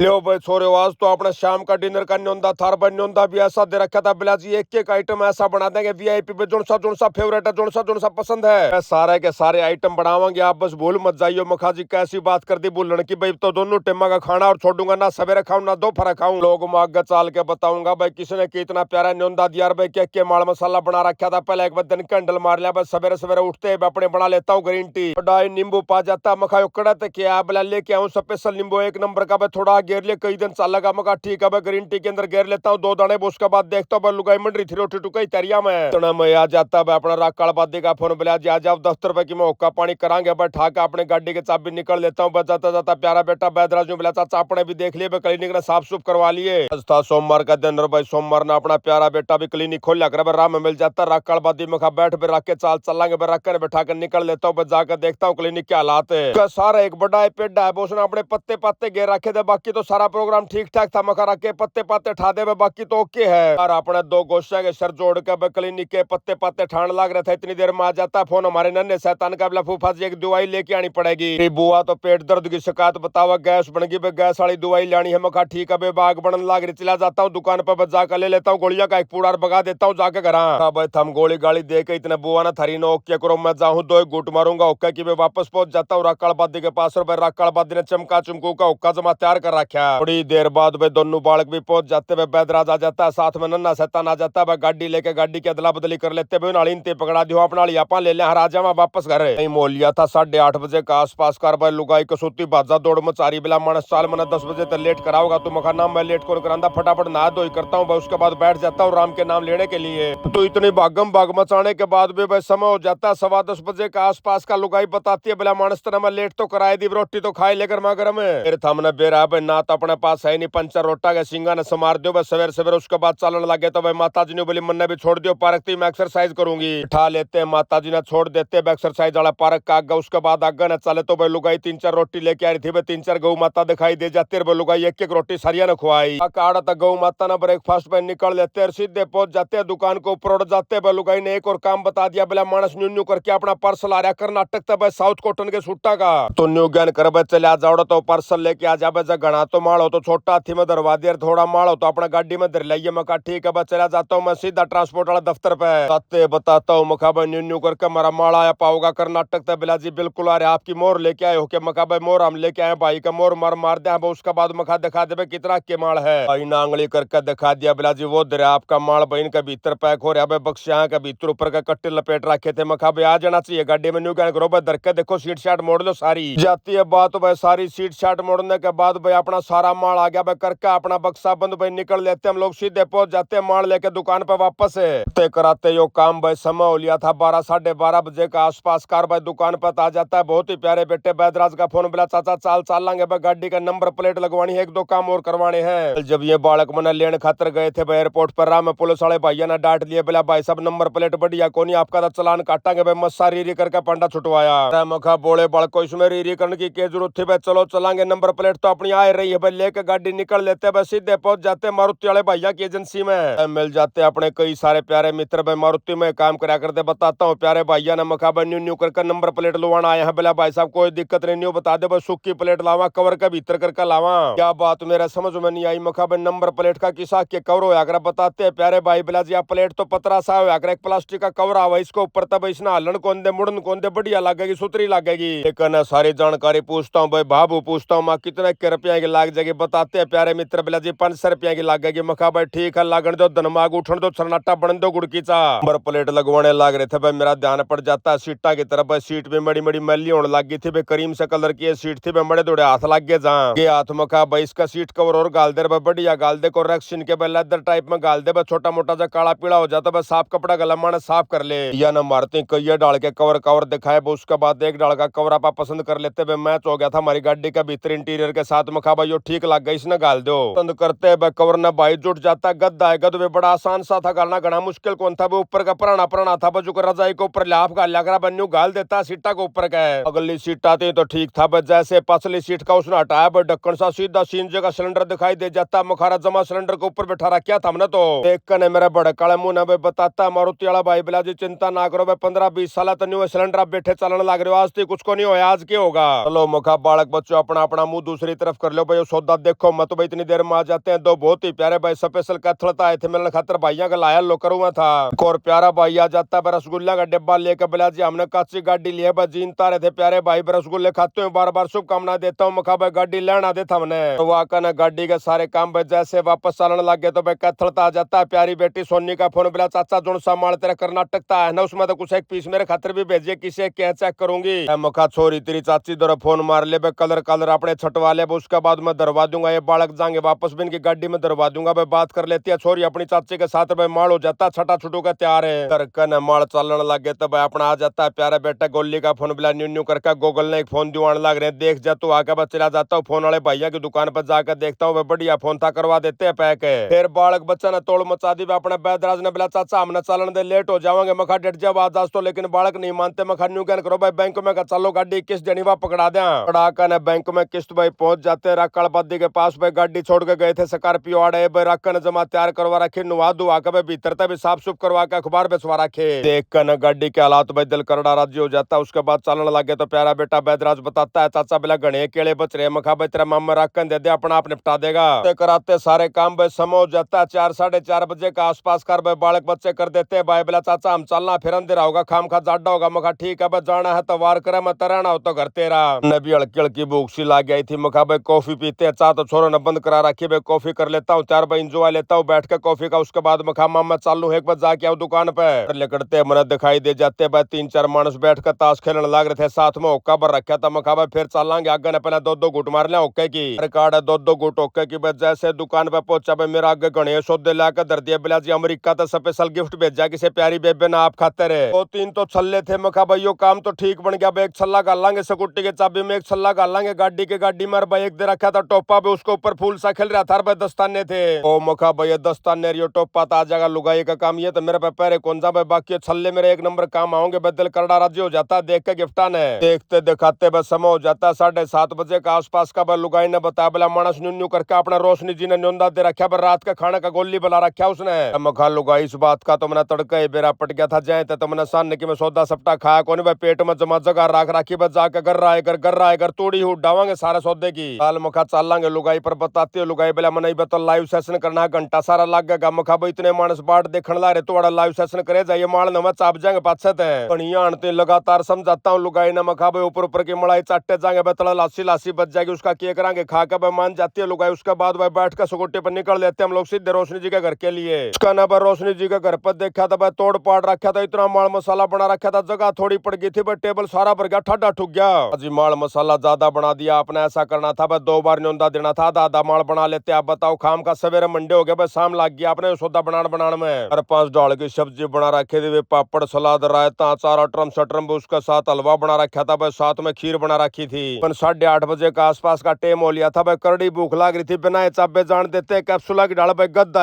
लो भाई छोरे, आज तो अपने शाम का डिनर का न्योंदा थार भाई न्योंदा भी ऐसा दे रखा था बिलाजी, एक एक आइटम ऐसा बना देंगे वीआईपी पे जोन सा फेवरेट है, जोन सा पसंद है सारे के सारे आइटम बनावांगे। आप बस भूल मत जाइयो। मखा जी कैसी बात कर दी बोलन की भाई, तो दोनों टेमा का खाना और छोड़ूंगा ना सवेरे खाऊं ना दोपहर खाऊं। लोग आगे चाल के बताऊंगा भाई किसने कितना प्यारा न्योंदा दिया भाई, क्या माल मसाला बना रखा था। पहले एक बार दिन कैंडल मार लिया, बस सवेरे सवेरे उठते अपने बना लेता हूँ ग्रीन टी, डाई नींबू पा जाता। मखा कड़ा क्या बोला लेके आऊँ स्पेशल नींबू एक नंबर का, थोड़ा गेर लिया कई दिन लगा। मगा ठीक है ग्रीन टी के अंदर घेर लेता हूँ 2 दाने, उसके बाद देखता हूँ लुगाई मंड रही थी रोटी टुकाई तरिया में इतना मैं आ जाता है अपना राकाल बादी का फोन बुला जा जाओ दफ्तर पे कि मैं हुक्का पानी करांगे। बैठा के अपने गाड़ी की चाबी निकल लेता हूँ। जाता जाता प्यारा बेटा बैदराज बोला चाचा अपने भी देख लिए क्लिनिक ने साफ सुफ करवा लिए। था सोमवार का दिन भाई, सोमवार ने अपना प्यारा बेटा भी क्लिनिक खोल लिया कर राम में मिल जाता। राकाल बादी में खा बैठ रख के चाल चलांगे रख कर बैठा कर निकल लेता हूँ। जाकर देखता हूँ क्लिनिक के हालात है। सारा एक बड़ा पेड़ा है, उसने अपने पत्ते पत्ते घेर रखे थे, बाकी तो सारा प्रोग्राम ठीक ठाक था। मखा के पत्ते पत्ते ठा दे बाकी तो ओके है। और अपने 2 गोशा के सर जोड़ के क्लिनिक के पत्ते पत्ते ठाण लाग रहे थे। इतनी देर में आ जाता फोन हमारे नन्हे शैतान का, बोला फूफा जी एक दवाई लेके आनी पड़ेगी। बुआ तो पेट दर्द की शिकायत बतावा, गैस बन गई, गैस वाली दवाई लानी है। मखा ठीक है बाग बनने लाग रही, चला जाता हूँ दुकान पर जाकर ले लेता हूँ गोलियां का एक पूड़ा भगा देता हूँ जाके घर। भाई थम गोली गाली दे के इतने बुआ ना थरी नो ओके करो, मैं जाऊँ 2 गुट मारूंगा ओके की वापस पहुंच जाता हूँ राकालबादी के पास। और राकालबादी ने चमका चुमकू का हुक्का जमा तैयार कर रखा। थोड़ी देर बाद वे दोनों बालक भी पहुंच जाते हुए, बैदराज आ जाता है साथ में नन्ना शैतान आ जाता है। गाड़ी लेके गाड़ी की अदला बदली कर लेते हुए नाली पकड़ा दियो अपना लियापा ले लिया राजा में वापस घर नहीं मोल लिया था। 8:30 बजे का आसपास कारबाई लुगाई कसूती बाजा दौड़ मचारी बिला मानस साल मैंने 10 बजे तक लेट कराओगा तो मखा नाम मैं लेट कौन करांदा, फटाफट नहा धोई करता हूँ। उसके बाद बैठ जाता हूँ राम के नाम लेने के लिए। तो इतनी भागम भाग मचाने के बाद भी भाई समय हो जाता है 10:15 बजे का आसपास का। लुगाई बताती है बिला मानस तरह मैं लेट तो कराए दी, रोटी तो खाई लेकर मगर में फिर थमने बेरा भाई ना तो अपने पास है नहीं पंचर रोटा के सिंगा ने समार दियो बस सवेरे सवेरे। उसके बाद चलन लगे तो भाई माता जी ने बोली मन्ने भी छोड़ दियो पार्क थी मैं एक्सरसाइज करूंगी। उठा लेते हैं माता जी ने छोड़ देते एक्सरसाइज वाला पार्क का आगे। उसके बाद आगे न चले तो भाई लुगाई 3-4 रोटी लेके आ रही थी। 3-4 गौ माता दिखाई दे जाती है। लुगाई एक एक रोटी सरिया ने खुआई। काड़ा तक गौ माता ने ब्रेकफास्ट पे निकल लेते हैं, सीधे पहुंच जाते हैं दुकान को ऊपर उड़ जाते हैं। लुगाई ने एक और काम बता दिया, बोला मानस न्यू न्यू करके अपना पार्सल आ रहा कर्नाटक तक साउथ कॉटन के सुट्टा का, तो न्यू ज्ञान कर चले आ जाओ तो पार्सल लेके आ जा। घना तो माल हो तो छोटा हाथी में दरवा दिया, थोड़ा माल हो तो अपना गाड़ी में धर लिया। मैं ठीक है चला जाता हूँ मैं सीधा ट्रांसपोर्ट वाला दफ्तर पे बताता हूँ। मखा भाई न्यू न्यू करके मेरा माल आया पाओगा कर्नाटक तक। बिला जी बिल्कुल आ रहा आपकी मोर लेके आए हो क्या? मखा भाई मोर हम लेके आए भाई का मोर मार दिया। उसके बाद मखा दिखा दे कितना के माल है भाई, नांगली करके दिखा दिया। बिला जी वो दे आपका माल बहन के भीतर पैक हो रहा है बक्सिया के भीतर ऊपर का कट्टे लपेट रखे थे। मखा भाई आ जाना चाहिए गाड़ी में न्यू क्या करो भाई, धरके देखो सीट शाट मोड़ लो सारी जाती है बात भाई। सारी सीट शाट मोड़ने के बाद भाई अपना सारा माल आ गया भाई करके अपना बक्सा बंद भाई निकल लेते हम लोग, सीधे पहुंच जाते हैं माल लेके दुकान पर वापस है। कराते यो काम भाई समय हो लिया था 12 साढ़े 12 बजे का आसपास। कार भाई दुकान पर आ जाता है। बहुत ही प्यारे बेटे बैदराज का फोन बिला चाचा चाल लांगे भाई, गाड़ी का नंबर प्लेट लगवानी है, 1-2 काम और करवाने हैं। जब ये बालक मना लेने खातर गए थे भाई एयरपोर्ट पर, राम पुलिस वाले भैया ने डांट लिए, बोला भाई सब नंबर प्लेट बढ़िया कोनी आपका तो चलान काटांगे भाई। मस्सा रीरी करके पंडा छुटवाया। मखा बोले बालको इसमें रीरी करने की क्या जरूरत थी भाई, चलो चलांगे नंबर प्लेट तो अपनी आ रही है भाई। लेके गाड़ी निकल लेते भाई, सीधे पहुंच जाते मारुति वाले भैया की एजेंसी में। मिल जाते अपने कई सारे प्यारे मित्र भाई, मारुति में काम करा करते। बताता हूँ प्यारे भैया ने मखा भाई न्यू न्यू करके नंबर प्लेट लुवाना आया है। बोला भाई साहब कोई दिक्कत नहीं, न्यू बता दे भाई सुक्की प्लेट लावा कवर के भीतर करके लावा। क्या बात मेरा समझ में नहीं आई। मखा भाई नंबर प्लेट का किसा के कवर होया कर बताते हैं प्यारे भाई। बिला जी प्लेट तो पतरा सा होया कर, एक प्लास्टिक का कवर आवा इसको ऊपर तब इसना हलन कौन दे मुड़न कौन दे बढ़िया लगेगी सुथरी लगेगी। लेकिन सारी जानकारी पूछता हूँ भाई भाबू पूछता हूँ माँ कितने के रुपया की लाग जाएगी? बताते हैं प्यारे मित्र बिला जी 500 रुपया की लागेगी। मखा भाई ठीक है लागण दो धनमाग उठन दो सरनाटा बन दो गुड़की चा। नंबर प्लेट लगवाने लाग रहे थे भाई, मेरा ध्यान पड़ जाता है सीटा की तरफ भाई। सीट भी बड़ी बड़ी मैली होने लगी थी भाई, करीम से कलर की सीट थी भाई, बड़े थोड़े हाथ लग गए जहाँ ये हाथ मखा भाई इसका सीट कवर और गाल दे भाई बढ़िया गाल दे को रैक्सिन के भाई लेदर टाइप में गाल दे भाई, छोटा मोटा सा काला पीला हो जाता भाई। साफ कपड़ा गला माने साफ कर ले या न मारते कई डाल के कवर कवर दिखाए। उसके बाद एक डाल का कवर आप पसंद कर लेते भाई। मैच हो गया था हमारी गाड़ी का भीतर इंटीरियर के साथ। मखा भाई ठीक लग गई इसने गाल दो पसंद करते भाई। कवर न भाई जुट जाता गद्दा है गद बड़ा आसान सा था गालना, घना मुश्किल कौन था वो ऊपर का पुराना था बजू को रजाई के ऊपर लाभ गाल लग रहा बन्यू गाल देता सीटा के ऊपर का। अगली सीट आती तो ठीक था बस, जैसे पसली सीट का उसने हटाया भाई ढक्कन सा सीधा सीनजे का सिलेंडर दिखाई दे जाता। मुखारा जमा सिलेंडर के ऊपर बैठा रखा था हमने तो देख कर मेरा बड़ा काला मुंह ना बताता मारुति वाला भाई बिला जी चिंता ना करो भाई 15-20 साल तो न्यू सिलेंडर आप बैठे चलने लग रहे हो, आज तो कुछ को नहीं होया आज क्या होगा। चलो मुखा बालक बच्चों अपना अपना मुंह दूसरी तरफ कर लो भाई सौदा देखो मत भाई, इतनी देर में आ जाते हैं। दो बहुत ही प्यारे भाई स्पेशल कैथलता आए थे मिलने खातर, भाइयों का लाया लो करूंगा था। एक और प्यारा भाई आ जाता है रसगुल्ला का डिब्बा लेकर बिला जी, हमने काची गाड़ी ली है भाई, जीनता रहे थे प्यारे भाई रसगुल्ले खाते हुए बार बार शुभकामना देता हूँ। मखा भाई गाड़ी लेना देता हमने तो वाका ना गाड़ी के सारे काम भाई जैसे वापस चलने लग गए तो भाई कैथलता आ जाता है। प्यारी बेटी सोनी का फोन बिला, चाचा जोन सा माल तेरा कर्नाटक था है ना, उसमें तो कुछ एक पीस मेरे खातर भी भेजिए, किसे क्या चेक करूंगी। मखा छोरी तेरी चाची दो फोन मार ले भाई, कलर कलर अपने छटवा ले, उसके बाद मैं दरवा दूंगा। ये बालक जाएंगे वापस भी इनकी गाड़ी में दरवा दूंगा भाई। बात कर लेती है छोरी अपनी चाची के साथ भाई, माल हो जाता छठा छुटू का तैयार है। करकन माल चलने लगे तो भाई अपना आ जाता है प्यारा बेटा गोली का फोन बिला, न्यू न्यू करके गूगल ने एक फोन दिवान लग रहे, देख जा तू आके बस चला जाता हूँ फोन वाले भैया की दुकान पर जाकर देखता हूँ, बढ़िया फोन था करवा देते हैं पैक है। फिर बालक बच्चा ने तोड़ मचा दी अपने बैदराज ने बिला, चाचा हमने चलन दे लेट हो जाओगे। मखा डट जा आज तो, लेकिन बालक नहीं मानते। मखा न्यू कैन करो भाई बैंक में, चलो गाड़ी किस्त देनी वा पकड़ा दे। पड़ाका ने बैंक में किस्त भाई पहुंच जाते, राकड़ बद्दी के पास भाई गाड़ी छोड़ के गए थे स्कॉर्पियो आड़े भाई, राका ने जमा तैयार करवा रखी, नुआ दुआ के भाई भीतर तक भी साफ सुफ करवा के अखबार बेचवा रखे। देख कर न गाड़ी के हालात भाई दिल करड़ा राजी हो जाता। उसके बाद चलने लगे तो प्यारा बेटा बैदराज बताता है, चाचा बिला घने केले बच रहे। मखा भाई तेरा मामा राकन दे दे, अपना आप निपटा देगा। कराते सारे काम भाई समय हो जाता है 4 साढ़े 4 बजे का आसपास कर भाई, बालक बच्चे कर देते हैं भाई बिला, चाचा हम चलना फिर अंधेरा होगा खाम खा जाडा होगा। मखा ठीक है भाई जाना है तो वार करे, मत रहना हो तो घर तेरा। नबी हल्की हल्की भूख सी लाग गई थी। मखा भाई कॉफी पीते हैं, चाह तो छोरो ने बंद करा रखी भाई, कॉफी कर लेता हूँ 4 भाई इंजॉय लेता हूँ बैठ के कॉफी का। उसके बाद मखा मामा चालू एक बार जाके आओ दुकान पे। लेकड़ते मन दिखाई दे जाते भाई 3-4 मानस बैठ कर ताश खेलने लग रहे थे, साथ में हुक्का भर रखा था। मखा भाई फिर चलेंगे आगे ने पहले 2-2 घुट मार लिया हुक्के की, रिकॉर्ड है 2-2 घुट हुक्के की। जैसे दुकान पे पहुंचा भाई मेरा आगे गणेश सौदे लाकर धर दिया बिला जी, अमेरिका तो स्पेशल गिफ्ट भेजा किसी प्यारी बेबे ना आप खाते रहे। 2-3 तो छल्ले थे। मखा भाई यो काम तो ठीक बन गया भाई, एक छल्ला गालांगे स्कूटी के चाबी में, एक छल्ला गालांगे गाड़ी के गाड़ी में भाई, एक दे रखा था टोपा भी, उसके ऊपर फूल सा खेल रहा था भाई, दस्ताने थे। ओ मखा भाई दस्ताने रियो टोपा तो आ जाएगा लुगाई का काम, ये तो मेरे पे पैरे कौन जा भाई, बाकी छल्ले मेरे एक नंबर काम आओगे। बदल करड़ा राज्य हो जाता देख के गिफ्टा ने, देखते दिखाते बस समय हो जाता 7:30 बजे का आसपास का। लुगाई ने बताया बोला मानस न्यू करके अपना रोशनी जी ने न्योंदा दे रखा, रात का खाने का गोली बना रखा उसने। मखा लुगाई इस बात का तो मैंने तड़का ही बेरा पट गया था, जाए तो मैंने सान की मैं सौदा सपटा खाया कौन भाई, पेट में जमा जगह राख राखी बस जाकर घर आए घर तोड़ी उड़ावांगे सारे सौदे की। काल मखा चलांगे लुगाई पर बताते हो, लुगाई बोला मन बता लाइव सेशन करना है, घंटा सारा लग गया। मखा भाई इतने मानस बाट देखने ला रहे तो लाइव सेशन करे जाइए, माल नवा चाप जाएंगे पाछे बढ़िया आनते लगातार समझाता हूँ लुगाई ने। मखा भाई ऊपर ऊपर की मलाई चाटे जाएंगे बतला, लासी लासी बच जाएगी, उसका क्या करांगे खा के भाई मान जाती है लुगाई। उसके बाद भाई बैठ कर स्कूटी पर निकल लेते हम लोग सीधे रोशनी जी के घर के लिए। उसका ना भाई रोशनी जी के घर पर देखा था भाई, तोड़ पाड़ रखा था, इतना माल मसाला बना रखा था, जगह थोड़ी पड़ गई थी भाई, टेबल सारा भर गया, ठंडा ठुक गया जी। माल मसाला ज्यादा बना दिया आपने, ऐसा करना था भाई 2 बार न्योंदा देना था, आधा माल बना लेते। आप बताओ खाम का सवेरे मंडे हो गया भाई, शाम लग गया आपने सौदा बनाने में। और 5 डाल की सब्जी बना रखी थी, पापड़ सलाद रायता अचार अटरम सटरम, उसके साथ हलवा बना रखा था भाई, साथ में खीर बना रखी थी। 8:30 बजे का आसपास का टाइम हो लिया था भाई, करड़ी भूख लाग रही थी, बिना चाबे जान देते कैप्सूला की डाल भाई, गद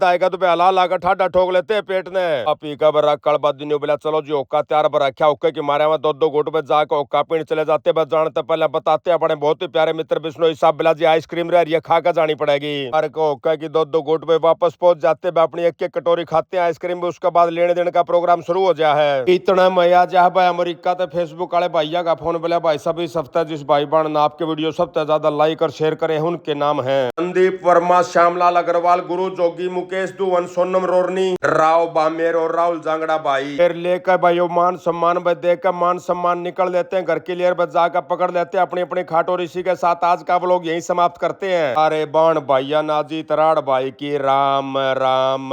आएगा तो हला लाकर ठाडा ठोक लेते पेट ने। पी का बरा कड़बा दिन बोला चलो जी ओका तैयार बर रखा, ओके की मारे में 2-2 घुट में जाकर ओका पीने चले जाते बस। जानते पहले बताते अपने बहुत ही प्यारे मित्र विष्णु हिसाब बिला जी आइसक्रीम रह खा कर जानी पड़ेगी। अरे को ओका की 2-2 घुट में वापस पहुंच जाते अपनी एक कटोरी खाते हैं आइसक्रीम, उसके बाद लेने देने का प्रोग्राम शुरू हो जाए है। इतना मजा जा भाई अमेरिका तो फेसबुक वाले भैया का फोन बोला भाई सब इस हफ्ते जिस भाई बहन ने आपके वीडियो सबसे ज्यादा लाइक और शेयर करे हैं उनके नाम है संदीप वर्मा, श्यामलाल अग्रवाल, गुरु जोगी, मुकेश दुवन, सोनम रोरनी, राव बामेर और राहुल जांगड़ा भाई। फिर लेकर भाई मान सम्मान भाई देकर मान सम्मान निकल लेते हैं घर के लिए, बस जाकर पकड़ लेते हैं अपनी अपनी खाटो ऋषि के साथ। आज का व्लॉग यही समाप्त करते हैं। अरे बाण भैया नाजी तराड़ भाई की राम राम।